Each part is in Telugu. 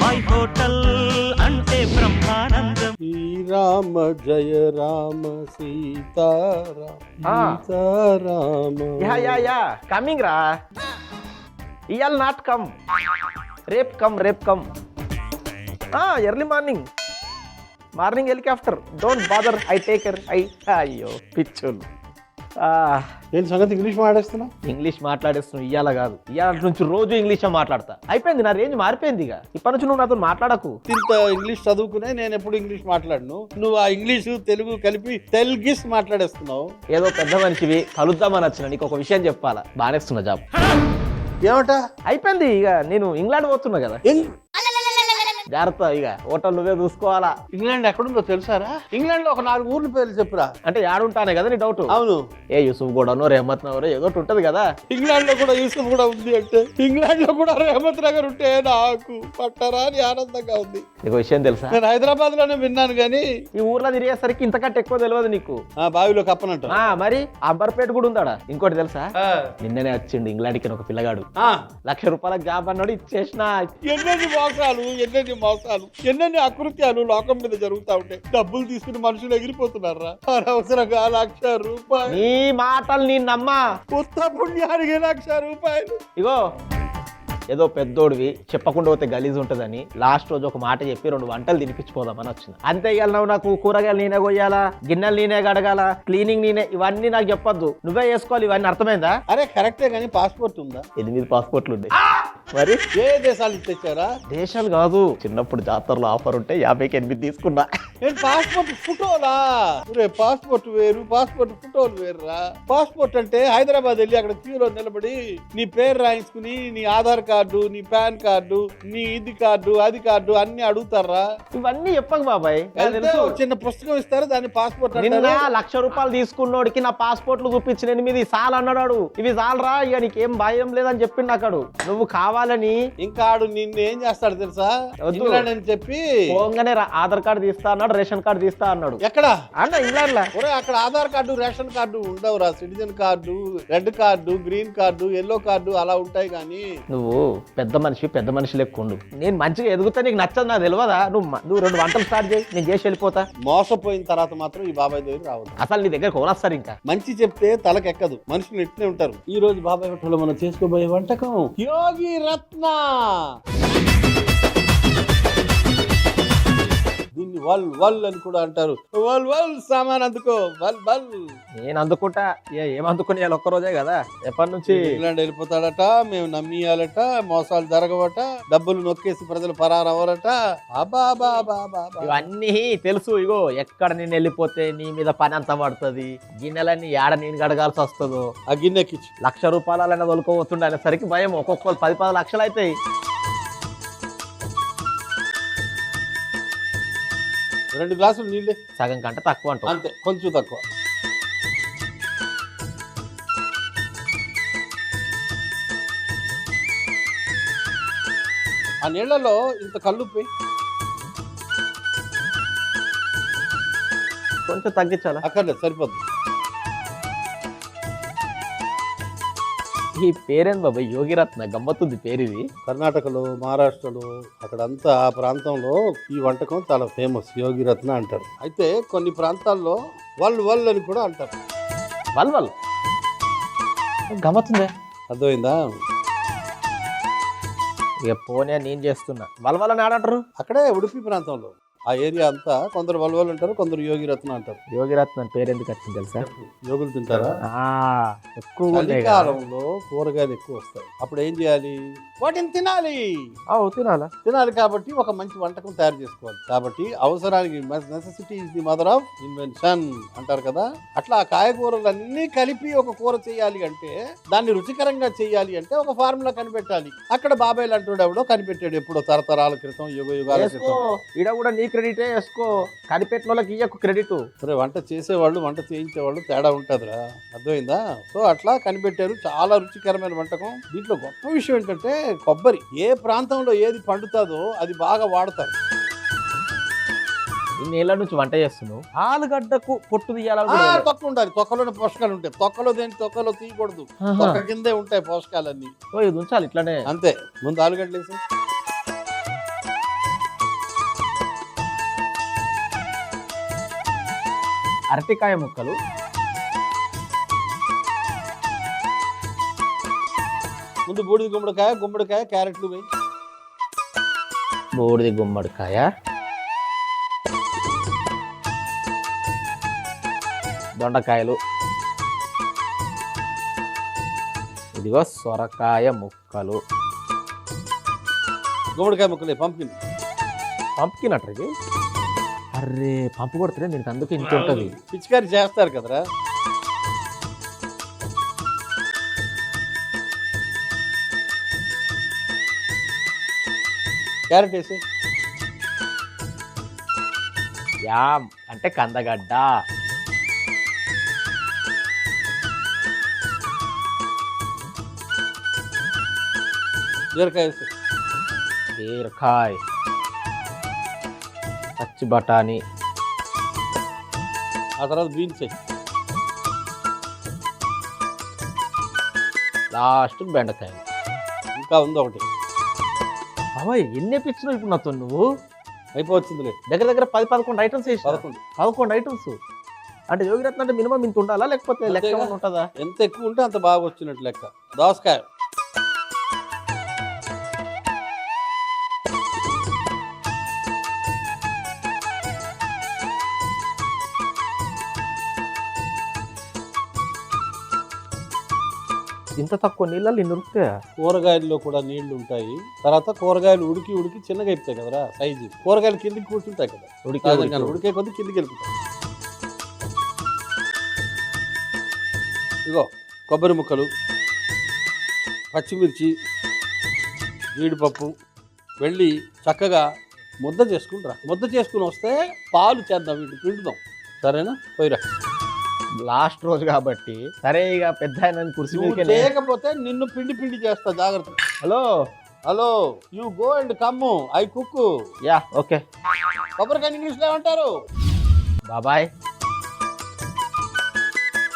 మై హోటల్ అంటే బ్రహ్మానందం. శ్రీరామ జయ రామ సీతారామ. యా కమింగ్ రా. ఇయాల్ నాట్ కమ్, రేప్ come. Early morning helicopter. Don't bother, I take care. అయ్యో పిచ్చోళ్ళు. నేను సంగతి ఇంగ్లీష్ మాట్లాడుతున్నా. ఇంగ్లీష్ మాట్లాడేస్తున్నావు ఇయ్యాల కాదు, ఇయ్యాల నుంచి రోజు ఇంగ్లీష్ మాట్లాడతా. అయిపోయింది, నా రేంజ్ మారిపోయింది. ఇక ఇప్పటి నుంచి నువ్వు నాతో మాట్లాడకు. ఇంత ఇంగ్లీష్ చదువుకునే నేను ఎప్పుడు ఇంగ్లీష్ మాట్లాడను. నువ్వు ఆ ఇంగ్లీషు తెలుగు కలిపి తెలుగిస్ మాట్లాడేస్తున్నావు. ఏదో పెద్ద మనిషివి, కలుద్దామని వచ్చిన. నీకు ఒక విషయం చెప్పాలా, బానేస్తున్నా జాబ్. ఏమట అయిపోయింది, ఇక నేను ఇంగ్లాండ్ పోతున్నా కదా. జాగ్రత్త, ఇక హోటల్ నువ్వే చూసుకోవాలా. ఇంగ్లాండ్ ఎక్కడుందో తెలుసారా? ఇంగ్లాండ్ లో ఒక 4 ఊర్ల పేర్లు చెప్పురా. అంటే యాడుంటానే కదా నీ డౌట్. అవును, ఏ యూసుఫ్ గూడనో రెహమత్ నగర్ ఏదో ఉంటది కదా. ఇంగ్లాండ్ లో కూడా యూసుఫ్ కూడా ఉంది అంటే, ఇంగ్లాండ్ లో కూడా రెహమత్ నగర్ ఉంటే నాకు పట్టరా అని ఆనందంగా ఉంది. నీకు విషయం తెలుసా? నేను హైదరాబాద్ లోనే విన్నాను గానీ ఈ ఊర్లో తిరిగేసరికి ఇంతకంటే ఎక్కువ తెలియదు నీకు. బావిలో కప్పనంట. మరి అంబర్పేట కూడా ఉందాడా. ఇంకోటి తెలుసా, నిన్ననే వచ్చిండు ఇంగ్లాండ్ కి ఒక పిల్లగాడు. 1,00,000 రూపాయలకు జాబ్ అన్నాడు, ఇచ్చేసిన. ఎన్నెన్ని మోసాలు, ఎన్నెన్ని మోసాలు, ఎన్నెన్ని అకృత్యాలు లోకం మీద జరుగుతా ఉంటాయి. డబ్బులు తీసుకుని మనుషులు ఎగిరిపోతున్నారా? అనవసరంగా 1,00,000 రూపాయలు. నీ మాటలు నీ నమ్మా. కొత్త పుణ్యానికి 1,00,000 రూపాయలు. ఇగో ఏదో పెద్దోడివి, చెప్పకుండా పోతే గలీజ్ ఉంటుందని లాస్ట్ రోజు ఒక మాట చెప్పి 2 వంటలు తినిపించిపోదామని వచ్చిన. అంతే ఇక నువ్వు నాకు కూరగాయలు నేనే కొయ్యాలా, గిన్నెలు నేనే గడగాల, క్లీనింగ్ నేనే, ఇవన్నీ నాకు చెప్పొద్దు, నువ్వే చేసుకోవాలి. ఇవన్నీ అర్థమైందా? అరే కరెక్టే గానీ పాస్పోర్ట్ ఉందా? 8 పాస్పోర్ట్లు ఉన్నాయి. మరి ఏ దేశాలు తెచ్చారా? దేశాలు కాదు, చిన్నప్పుడు జాతరలో ఆఫర్ ఉంటే 50కి 8 తీసుకున్నా. నేను పాస్పోర్ట్ ఫోటోలా? పాస్పోర్ట్ వేరు, పాస్పోర్ట్ ఫోటోలు వేరురా. పాస్పోర్ట్ అంటే హైదరాబాద్ వెళ్ళి అక్కడ క్యూలో నిలబడి నీ పేరు రాయించుకుని, నీ ఆధార్ కార్డు, నీ పాన్ కార్డు, నీ ఇది కార్డు, అది కార్డు అన్ని అడుగుతారా? ఇవన్నీ చెప్పకు బాబాయ్. చిన్న పుస్తకం ఇస్తారు, దాన్ని పాస్పోర్ట్. నిన్న 1,00,000 రూపాయలు తీసుకున్నోడికి నా పాస్పోర్ట్లు చూపించిన 8 సాల్ అన్నాడు. ఇవి చాలరా, ఇక నీకేం భయం లేదని చెప్పిండు అక్కడు. నువ్వు కావాలని ఇంకా ఆడు నిన్ను ఏం చేస్తాడు తెలుసా? ఇంగ్లాండ్ అని చెప్పి పోగానే ఆధార్ కార్డు తీస్తా అన్నాడు, రేషన్ కార్డు తీస్తా అన్నాడు. ఎక్కడ అన్న ఇంగ్లాండ్ లో. అక్కడ ఆధార్ కార్డు, రేషన్ కార్డు ఉండవురా. Citizen card, red card, green card, yellow card అలా ఉంటాయి. కానీ నువ్వు పెద్ద మనిషి లెక్క ఉండు. నేను మంచిగా ఎదుగుతా, నీకు నచ్చదు నాకు తెలియదా? నువ్వు 2 వంటలు స్టార్ట్ చేయి, నేను చేసి వెళ్ళిపోతా. మోసపోయిన తర్వాత మాత్రం ఈ బాబాయ్ దగ్గర రావద్దు. అసలు నీ దగ్గర కొనొస్తారు. ఇంకా మంచి చెప్తే తలకెక్కదు, మనుషులు ఎట్నే ఉంటారు. ఈ రోజు బాబాయ్ హోటల్లో మనం చేసుకోబోయే వంటకం యోగి రత్న. దీన్ని వల్ అని కూడా అంటారు. వల్ సామాన్ అందుకో, వల్. నేను అందుకుంటా, ఏం అందుకుని ఒక్కరోజే కదా. ఎప్పటి నుంచి ఇంగ్లాండ్ వెళ్ళిపోతాడట, మేము నమ్మియాలట, మోసాలు జరగవట, డబ్బులు నొక్కేసి ప్రజలు పరారవరట. ఇవన్నీ తెలుసు. ఇగో ఎక్కడ నేను వెళ్ళిపోతే నీ మీద పని అంత పడుతుంది, గిన్నెలన్నీ ఏడ నేను గడగాల్సి వస్తుందో. ఆ గిన్నెకి 1,00,000 రూపాయలైనా తొలుకోవస్తుండే అనేసరికి భయం. ఒక్కొక్కరు 10 లక్షలు అవుతాయి. 2 గ్లాసులు నీళ్ళే, సగం కంటే తక్కువ అంట. అంతే, కొంచెం తక్కువ. ఆ నీళ్లలో ఇంత కల్లుప్పి కొంచెం తగ్గించాలా? అక్కర్లేదు, సరిపోద్ది. ఈ పేరేంది బాబా? యోగిరత్న. గమ్మత్తుంది పేరు ఇది. కర్ణాటకలో, మహారాష్ట్రలో అక్కడంతా ఆ ప్రాంతంలో ఈ వంటకం చాలా ఫేమస్. యోగిరత్న అంటారు. అయితే కొన్ని ప్రాంతాల్లో వల్ అని కూడా అంటారు. వల్ గమ్మత్తుందే, అర్థమైందా? ఇక పోనీ నేను చేస్తున్నా. వల్వల్ అని ఆడంటారు అక్కడే ఉడిపి ప్రాంతంలో. ఆ ఏరియా అంతా కొందరు వల్వల్ అంటారు, కొందరు యోగిరత్న అంటారు. యోగిరత్న పేరు ఎందుకు వచ్చింది తెలుసా? యోగులు తింటారా? ఎక్కువ చలికాలంలో కూరగాయలు ఎక్కువ వస్తాయి. అప్పుడు ఏం చేయాలి? వాటిని తినాలి. తినాలి కాబట్టి ఒక మంచి వంటకం తయారు చేసుకోవాలి. కాబట్టి అవసరానికి, necessity is the mother of invention అంటారు కదా. అట్లా కాయగూరలన్నీ కలిపి ఒక కూర చేయాలి అంటే, దాన్ని రుచికరంగా చేయాలి అంటే ఒక ఫార్ములా కనిపెట్టాలి. అక్కడ బాబాయ్ అంటాడు ఎవడో కనిపెట్టాడు, ఎప్పుడో తరతరాల క్రితం, యుగాల క్రితం. ఈడ కూడా నీ క్రెడిటే వేసుకో, కనిపెట్టిన వాళ్ళకి ఇయ్యకు క్రెడిట్. సరే, వంట చేసేవాళ్ళు, వంట చేయించేవాళ్ళు తేడా ఉంటుందిరా. అర్థమైందా? సో అట్లా కనిపెట్టారు. చాలా రుచికరమైన వంటకం. దీంట్లో గొప్ప విషయం ఏంటంటే కొబ్బరి. ఏ ప్రాంతంలో ఏది పండుతుందో అది బాగా వాడతారు. ఇన్నేళ్ల నుంచి వంట చేస్తున్నావు. ఆలుగడ్డకు పొట్టు తీయాలి, తొక్క ఉండాలి. తొక్కలోనే పోషకాలు ఉంటాయి. తొక్కలో తీయకూడదు. తొక్క కిందే ఉంటాయి పోషకాలన్నీ. ఇది ఉంచాలి ఇట్లానే. అంతే. ముందు ఆలుగడ్డలు వేసి అరటికాయ ముక్కలు, ముందు బూడిద గుమ్మడికాయ క్యారెట్లు వేయి. బూడిది గుమ్మడికాయ, దొండకాయలు, ఇదిగో సొరకాయ ముక్కలు, గుమ్మడికాయ ముక్కలే, పంపిణీ పంపుకిన్ అట్రా ఇది. అర్రే పంపు కొడుతున్నా దీనికి, అందుకే ఇంత ఉంటుంది. పిచికారి చేస్తారు కదరా. క్యారెట్ వేసి, యామ్ అంటే కందగడ్డ, బీరకాయ వేసి, బీరకాయ, పచ్చి బఠానీ, ఆ తర్వాత బీన్స్ వేసి, లాస్ట్ బెండకాయలు. ఇంకా ఉంది ఒకటి. బాబాయ్ ఎన్ని ఎప్పించినావు ఇప్పుడు నాతో నువ్వు? అయిపోవచ్చిందిలే. దగ్గర 10-11 ఐటమ్స్ వేసి. 11 ఐటమ్స్ అంటే యోగిరత్న అంటే మినిమం ఇంత ఉండాలా, లేకపోతే లెక్క ఏమైనా ఉంటుందా? ఎంత ఎక్కువ ఉంటే అంత బాగా వచ్చినట్టు లెక్క. దోసకాయ, ఇంత తక్కువ నీళ్ళల్లో ఇన్ని ఉరుకుతాయా? కూరగాయల్లో కూడా నీళ్లు ఉంటాయి. తర్వాత కూరగాయలు ఉడికి చిన్నగా అయిపోతాయి కదరా సైజు. కూరగాయలు కిందికి కూర్చుంటాయి కదా, ఉడికే కొద్ది కిందికి వెళ్ళిపోతాయి. ఇగో కొబ్బరి ముక్కలు, పచ్చిమిర్చి, జీడిపప్పు వెళ్ళి చక్కగా ముద్ద చేసుకుంటారా. ముద్ద చేసుకుని వస్తే పాలు చేద్దాం, వీటిని పిండుదాం. సరేనా? పోయిరా. లాస్ట్ రోజు కాబట్టి సరే ఇక పెద్ద ఆయన కుర్చీ లేకపోతే నిన్ను పిండి చేస్తా, జాగ్రత్త. Hello you go and come, I cook. Yeah okay. కొబ్బరికాయ ఇంగ్లీష్లో ఏమంటారు? బాబాయ్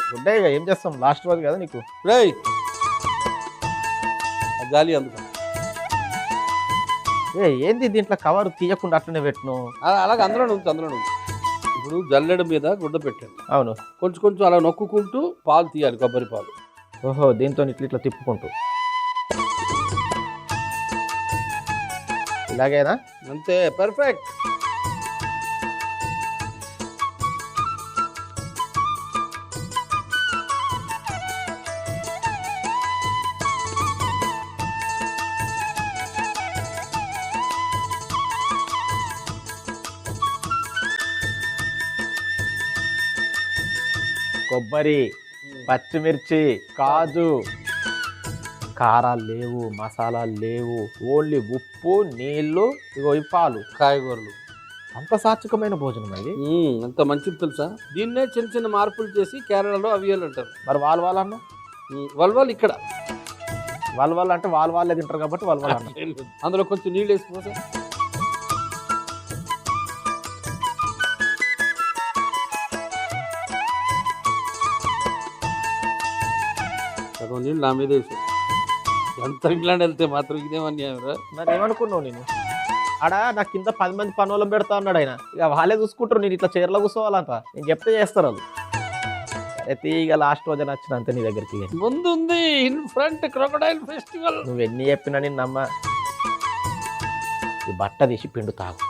గుడ్ డే. ఇక ఏం చేస్తాం, లాస్ట్ రోజు కదా నీకు. రేయ్ గాలి అందుకో. ఏంది దీంట్లో కవర్ తీయకుండా అట్లనే పెట్టను? అలాగే అందులో నుంచి. ఇప్పుడు జల్లెడ మీద గుడ్డ పెట్టండి. అవును. కొంచెం అలా నొక్కుంటూ పాలు తీయాలి, కొబ్బరి పాలు. ఓహో, దీంతో ఇట్లా తిప్పుకుంటూ ఇలాగేనా? అంతే, పర్ఫెక్ట్. కొబ్బరి, పచ్చిమిర్చి, కాజు, కారాలు లేవు, మసాలాలు లేవు, ఓన్లీ ఉప్పు, నీళ్లు, ఇగో ఈ పాలు, కాయగూరలు. అంత సాత్వికమైన భోజనం అది. అంత మంచిది తెలుసా. దీన్నే చిన్న మార్పులు చేసి కేరళలో అవియల్ అంటారు. మరి వాళ్ళన్న వల్వాల్ ఇక్కడ వాళ్ళ అంటే వాళ్ళే తింటారు కాబట్టి వాళ్ళ అందులో కొంచెం నీళ్ళు వేసిపోతే సగం నీళ్ళు నా మీద వేసి. ఎంత ఇంగ్లాండ్ వెళ్తే మాత్రం ఇదేమన్యాయరా. మరి ఏమనుకున్నావు నేను? ఆడ నాకు కింద 10 మంది పనులను పెడతా అన్నాడు ఆయన. ఇక వాళ్ళే చూసుకుంటారు, నేను ఇట్లా చీరలో కూర్చోవాలంట. నేను చెప్తే చేస్తారు వాళ్ళు. అయితే ఇక లాస్ట్ రోజు నచ్చిన అంతే నీ దగ్గరికి. ముందు ఉంది ఇన్ ఫ్రంట్ క్రొకడైల్ ఫెస్టివల్. నువ్వు ఎన్ని చెప్పినా నేను నమ్మ. ఈ బట్ట తీసి పిండు తాగు.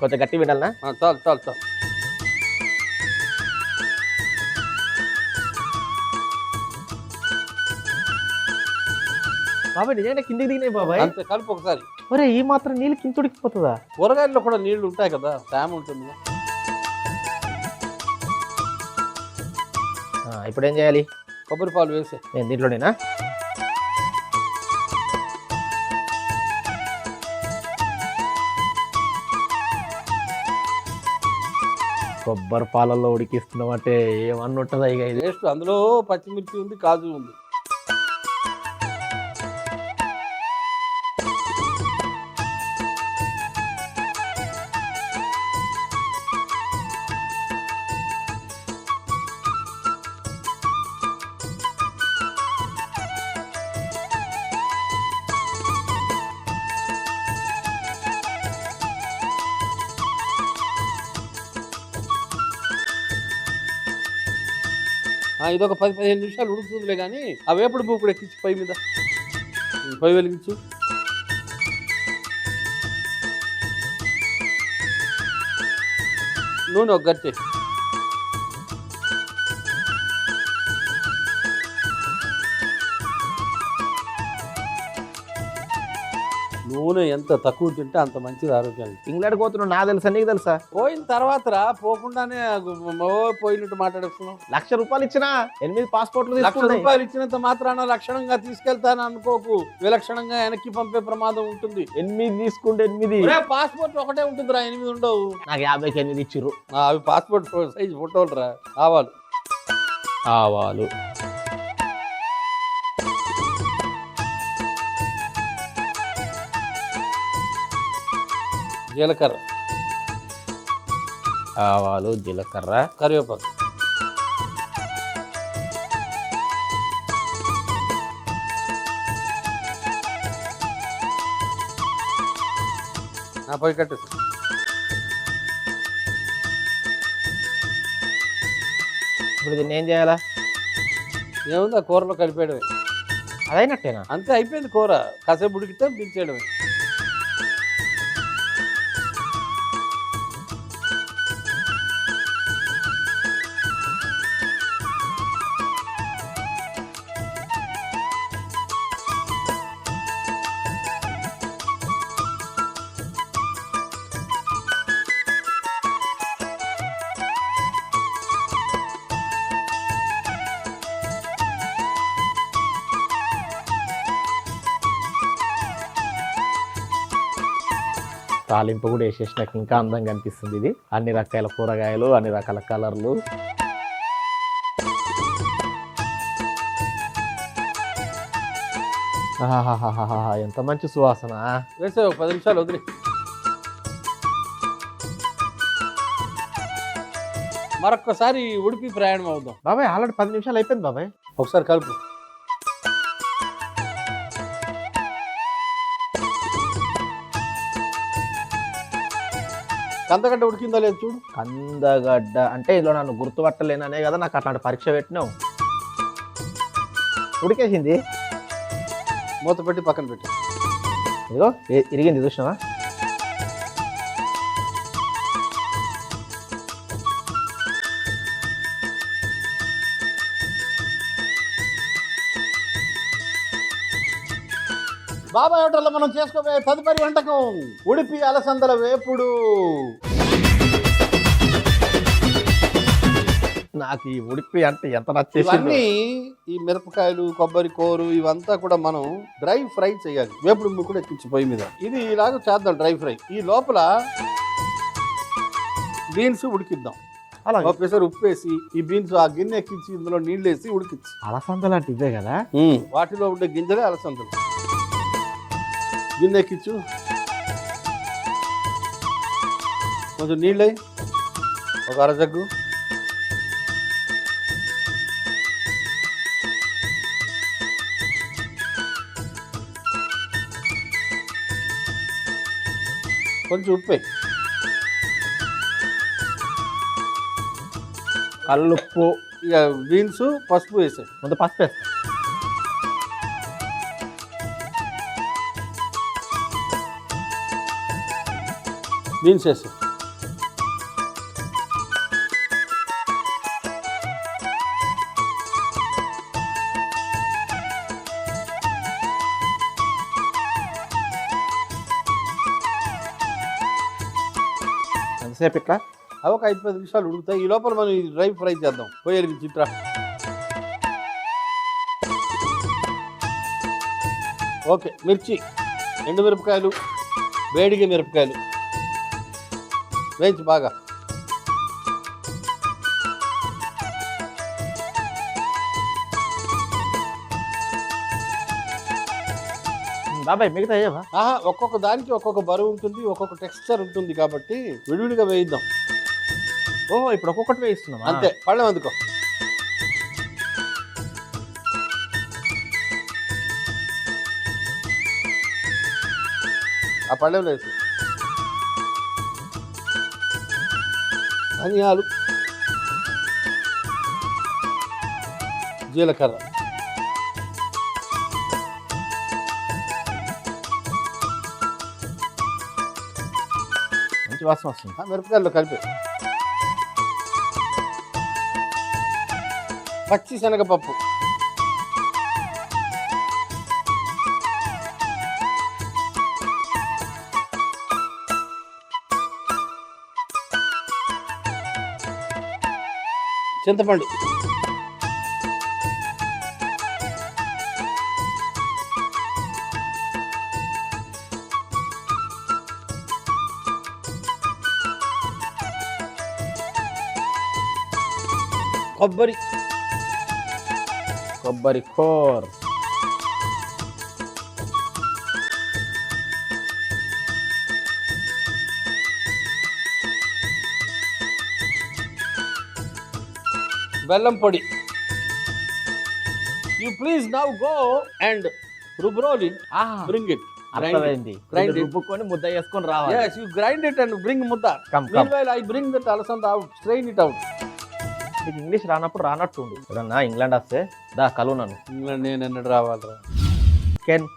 కొంచెం గట్టి వినాలనా? చాలు. బాబాయ్ నిజంగా కిందికి దిగినాయి బాబాయ్. అంతే, కలుపు ఒకసారి. ఒరే ఈ మాత్రం నీళ్ళు కింద ఉడికిపోతుందా? కూరగాయల్లో కూడా నీళ్లు ఉంటాయి కదా, తేమ ఉంటుంది. ఇప్పుడు ఏం చేయాలి? కొబ్బరి పాలు వేసే. నేను దీంట్లోనేనా? కొబ్బరి పాలల్లో ఉడికిస్తున్నాం అంటే ఏమన్నా ఉంటుందా? ఇక ఇది టేస్ట్. అందులో పచ్చిమిర్చి ఉంది, కాజు ఉంది. ఇదొక 10-15 నిమిషాలు ఉడుకుతుందిలే కానీ ఆ వేపుడు మూకుడు ఎక్కించి పొయ్యి మీద, పొయ్యి వెలిగించు. నూనె ఒక గట్టి, నూనె ఎంత తక్కువ తింటే అంత మంచిది ఆరోగ్యానికి. ఇంగ్లాండ్ పోతున్నావు నాకు తెలుసా, నీకు తెలుసా? పోయిన తర్వాత పోకుండానే పోయినట్టు మాట్లాడేస్తున్నావు. ₹1,00,000 ఇచ్చినా 8 పాస్పోర్ట్లు ₹1,00,000 ఇచ్చినంత మాత్రాన లక్షణంగా తీసుకెళ్తాను అనుకోకు, విలక్షణంగా వెనక్కి పంపే ప్రమాదం ఉంటుంది. 8 తీసుకుంటే 8 పాస్పోర్ట్ ఒకటే ఉంటుందిరా, 8 ఉండవు. నాకు 58 ఇచ్చిర్రు. అవి పాస్పోర్ట్ సైజ్ ఫోటోలు రా. ఆవాలు జీలకర్ర, ఆవాలు, జీలకర్ర, కరివేపాకు, పొయ్యి కట్టేసి. ఇప్పుడు దీన్ని ఏం చేయాలా? ఏముంది, ఆ కూరలో కలిపేయడమే. అదైనట్టేనా? అంతే, అయిపోయింది కూర. కాసేపు ఉడికితే దించేయడమే. తాలింపు కూడా వేసేసినాక ఇంకా అందంగా అనిపిస్తుంది. ఇది అన్ని రకాల కూరగాయలు, అన్ని రకాల కలర్లు. ఎంత మంచి సువాసన. వేసే ఒక 10 నిమిషాలు వదిలి మరొక్కసారి ఉడిపి ప్రయాణం అవుదాం. బాబాయ్ ఆల్రెడీ 10 నిమిషాలు అయిపోయింది బాబాయ్. ఒకసారి కలుపు. కందగడ్డ ఉడికిందా లేదు చూడు. కందగడ్డ అంటే ఇందులో నన్ను గుర్తుపట్టలేననే కదా నాకు అట్లాంటి పరీక్ష పెట్టినావు. ఉడికేసింది, మూత పెట్టి పక్కన పెట్టి. ఇదిగో ఇరిగింది, చూసినావా? బాబాయ్ హోటల్లో మనం చేసుకోబోయే తదుపరి వంటకం ఉడిపి అలసందల వేపుడు. నాకు ఈ ఉడిపి అంటే ఎంత నచ్చేసి. ఇవన్నీ ఈ మిరపకాయలు, కొబ్బరి కూరు ఇవంతా కూడా మనం డ్రై ఫ్రై చేయాలి. వేపుడు ముక్కుడు ఎక్కించి పొయ్యి మీద. ఇది ఇలాగ చేద్దాం డ్రై ఫ్రై. ఈ లోపల బీన్స్ ఉడికిద్దాం. అలా ఒకసారి ఉప్పు వేసి ఈ బీన్స్ ఆ గిన్నె ఎక్కించి ఇందులో నీళ్ళు వేసి ఉడికించి. అలసందలు అంటే ఇవే కదా, వాటిలో ఉండే గింజలే అలసందలు. గిన్నె ఎక్కించు, కొంచెం నీళ్ళు అయ్యి, ఒక అరజగ్గు. కొంచెం ఉప్పు, కల్లుప్పు, ఇక బీన్స్, పసుపు వేసాయి. ముందు పసుపు వేస్తా. బీన్స్ వేసాయి. ఎంతసేపు ఇట్లా? అవి ఒక 5-10 నిమిషాలు ఉడుకుతాయి. ఈ లోపల మనం ఇది డ్రై ఫ్రై చేద్దాం. పొయ్యలికి చిత్ర. ఓకే, మిర్చి, ఎండుమిరపకాయలు, వేడిగా మిరపకాయలు వేయించి బాగా. బాబాయ్ మిగతా అయ్యావా? ఒక్కొక్క దానికి ఒక్కొక్క బరువు ఉంటుంది, ఒక్కొక్క టెక్స్చర్ ఉంటుంది కాబట్టి విడివిడిగా వేయిద్దాం. ఓహో, ఇప్పుడు ఒక్కొక్కటి వేయిస్తున్నాం అంతే. పళ్ళెం అందుకో. ఆ పళ్ళెంలో వేసి ధనియాలు, జీలకర్ర, మంచి వాసన వస్తుంది. మిరపకాయలు కలిపి, పచ్చి శనగపప్పు, చింతపండు, కొబ్బరి, కొబ్బరి కోర్, బెల్లం పొడి. You please now go and roll it, bring it. అర్థమైంది. Grind it. రుబ్బుకొని ముద్ద చేసుకొని రావాలి. Yes, you grind it and bring mudda. Come. Meanwhile, I bring that alasanda out, strain it out. నీకు ఇంగ్లీష్ రానప్పుడు రానట్టుండు. ఎప్పుడన్నా ఇంగ్లాండ్ వస్తే దా కలువు నన్ను. ఇంగ్లాండ్ నేను ఎన్నడు రావాలరా. Can,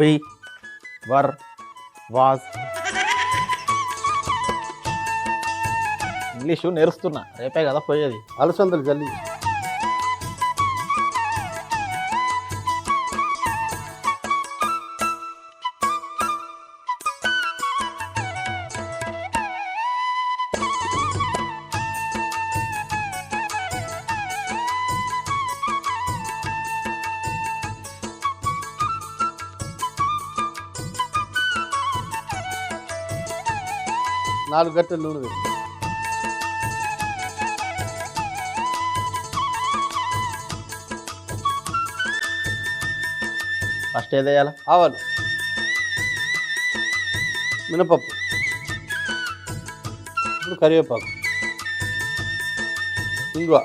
we, were, was. English నేర్స్తున్నా, రేపే కదా పోయేది. అలసందలు జల్లి. నాలుగు గంటలు నూనె వేసి, ఫస్ట్ ఏది వేయాలి? ఆవాలు, మినపప్పు, ఇప్పుడు కరివేపాకు, ఇంగువ,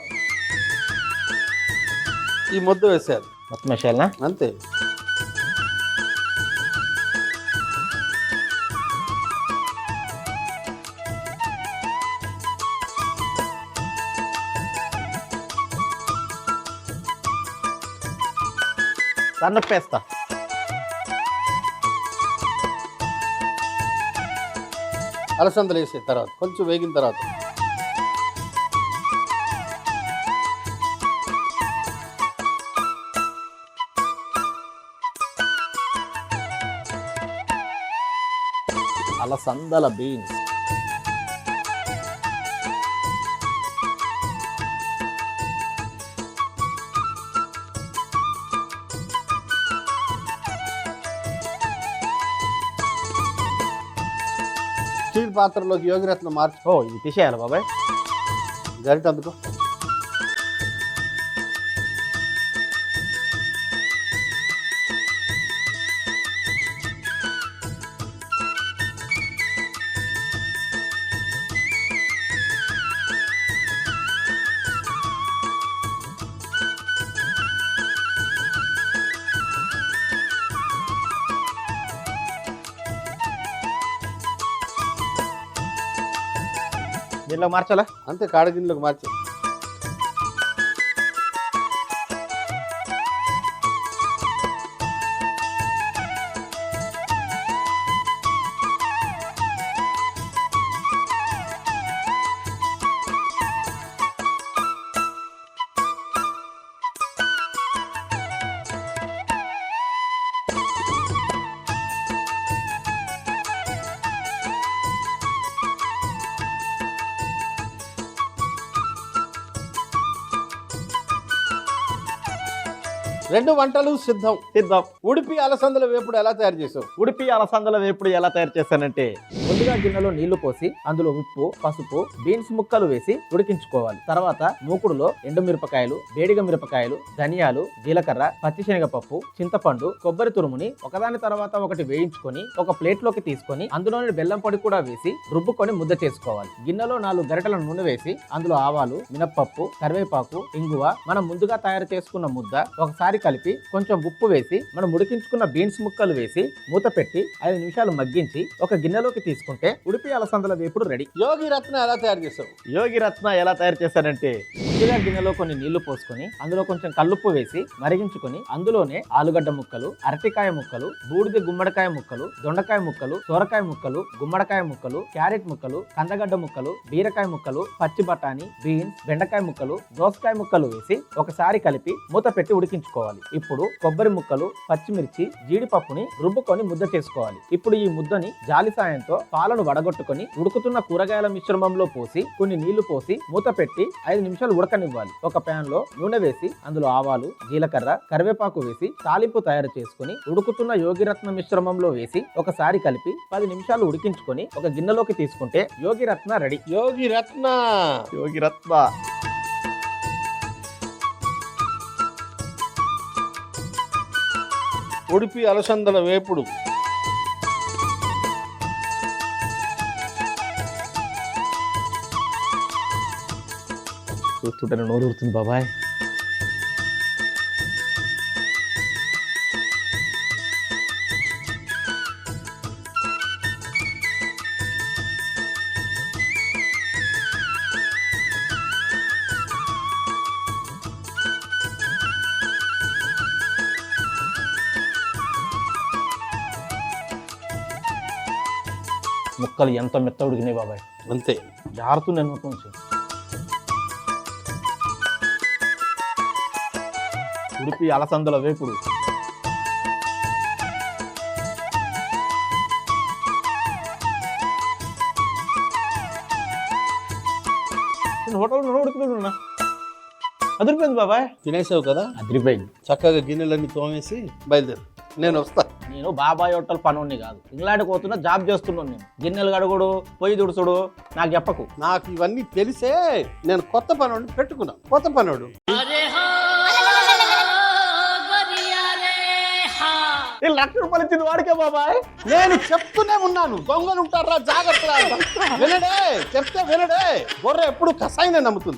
ఈ ముద్ద వేసేయాలి. మొత్తం వేసేయాలనా? అంతే. సన్నప్పేస్తా. అలసందలు వేసే తర్వాత కొంచెం వేగిన తర్వాత అలసందల బీన్స్, స్టీల్ పాత్రలోకి యోగిరత్నం మార్చి. ఓ ఇది తీసేయాలి బాబాయ్. గరిట అందుకో. దీనిలో మార్చాలా? అంతే, కాడగిన్నెలోకి మార్చి. రెండు వంటలు సిద్ధం. సిద్ధం. ఉడిపి అలసందల వేపుడు ఎలా తయారు చేసావు? ఉడిపి అలసందల వేపుడు ఎలా తయారు చేస్తానంటే, ముందుగా గిన్నెలో నీళ్లు పోసి అందులో ఉప్పు, పసుపు, బీన్స్ ముక్కలు వేసి ఉడికించుకోవాలి. తర్వాత మూకుడులో ఎండుమిరపకాయలు, వేడిగ మిరపకాయలు, ధనియాలు, జీలకర్ర, పచ్చిశనగపప్పు, చింతపండు, కొబ్బరి తురుముని ఒకదాని తర్వాత ఒకటి వేయించుకొని ఒక ప్లేట్ లోకి తీసుకొని అందులోని బెల్లం పొడి కూడా వేసి రుబ్బుకొని ముద్ద చేసుకోవాలి. గిన్నెలో 4 గరిటెల నూనె వేసి అందులో ఆవాలు, మినప్పప్పు, కరివేపాకు, ఇంగువ, మనం ముందుగా తయారు చేసుకున్న ముద్ద ఒకసారి ఒకసారి కలిపి కొంచెం ఉప్పు వేసి మనం ఉడికించుకున్న బీన్స్ ముక్కలు వేసి మూత పెట్టి 5 నిమిషాలు మగ్గించి ఒక గిన్నెలోకి తీసుకుంటే ఉడిపి అలసందల వేపుడు రెడీ. యోగి రత్న ఎలా తయారు చేస్తావు? యోగి రత్న ఎలా తయారు చేస్తానంటే ముందుగా గిన్నెలో కొన్ని నీళ్లు పోసుకొని అందులో కొంచెం కల్లుప్పు వేసి మరిగించుకొని అందులోనే ఆలుగడ్డ ముక్కలు, అరటికాయ ముక్కలు, బూడిద గుమ్మడికాయ ముక్కలు, దొండకాయ ముక్కలు, సోరకాయ ముక్కలు, గుమ్మడికాయ ముక్కలు, క్యారెట్ ముక్కలు, కందగడ్డ ముక్కలు, బీరకాయ ముక్కలు, పచ్చి బఠానీ, బీన్స్, బెండకాయ ముక్కలు, దోసకాయ ముక్కలు వేసి ఒకసారి కలిపి మూత పెట్టి ఉడికించుకోవాలి. ఇప్పుడు కొబ్బరి ముక్కలు, పచ్చిమిర్చి, జీడిపప్పుని రుబ్బుకొని ముద్ద చేసుకోవాలి. ఇప్పుడు ఈ ముద్దని జాలి సాయంతో పాలను వడగొట్టుకొని ఉడుకుతున్న కూరగాయల మిశ్రమంలో పోసి కొన్ని నీళ్లు పోసి మూత పెట్టి 5 నిమిషాలు ఉడకనివ్వాలి. ఒక ప్యాన్ లో నూనె వేసి అందులో ఆవాలు, జీలకర్ర, కరివేపాకు వేసి తాలింపు తయారు చేసుకుని ఉడుకుతున్న యోగిరత్న మిశ్రమంలో వేసి ఒకసారి కలిపి 10 నిమిషాలు ఉడికించుకొని ఒక గిన్నెలోకి తీసుకుంటే యోగిరత్న రెడీ. యోగి రత్న. యోగిరత్న. ఉడిపి అలసందల వేపుడు. చూస్తుంటే నోరు ఊరుతుంది బాబాయ్. ముక్కలు ఎంత మెత్త ఉడికినాయి బాబాయ్. అంతే జారుతుంది అనుకుంటూ నుంచి. ఉడిపి అలసందల వేపుడు. హోటల్ ఉడికిపోతున్నా. అదిరిపోయింది బాబాయ్. తినేసావు కదా? అదిరిపోయింది. చక్కగా గిన్నెలన్నీ తోమేసి బయలుదేరు, నేను వస్తా. నేను బాబాయ్ హోటల్ పనుని కాదు, ఇంగ్లాండ్కి పోతున్నా, జాబ్ చేస్తున్నాను. నేను గిన్నెలు గడుగుడు, పొయ్యి దుడుచుడు నాకు చెప్పకు. నాకు ఇవన్నీ తెలిసే నేను కొత్త పనోడు పెట్టుకున్నాను. కొత్త పనోడు ₹1,00,000 ఇచ్చింది వాడికే బాబాయ్. నేను చెప్తూనే ఉన్నాను, దొంగలు ఉంటారా జాగ్రత్త. వినడే, చెప్తే వినడే. గొర్రె ఎప్పుడు కసాయినే నమ్ముతుంది.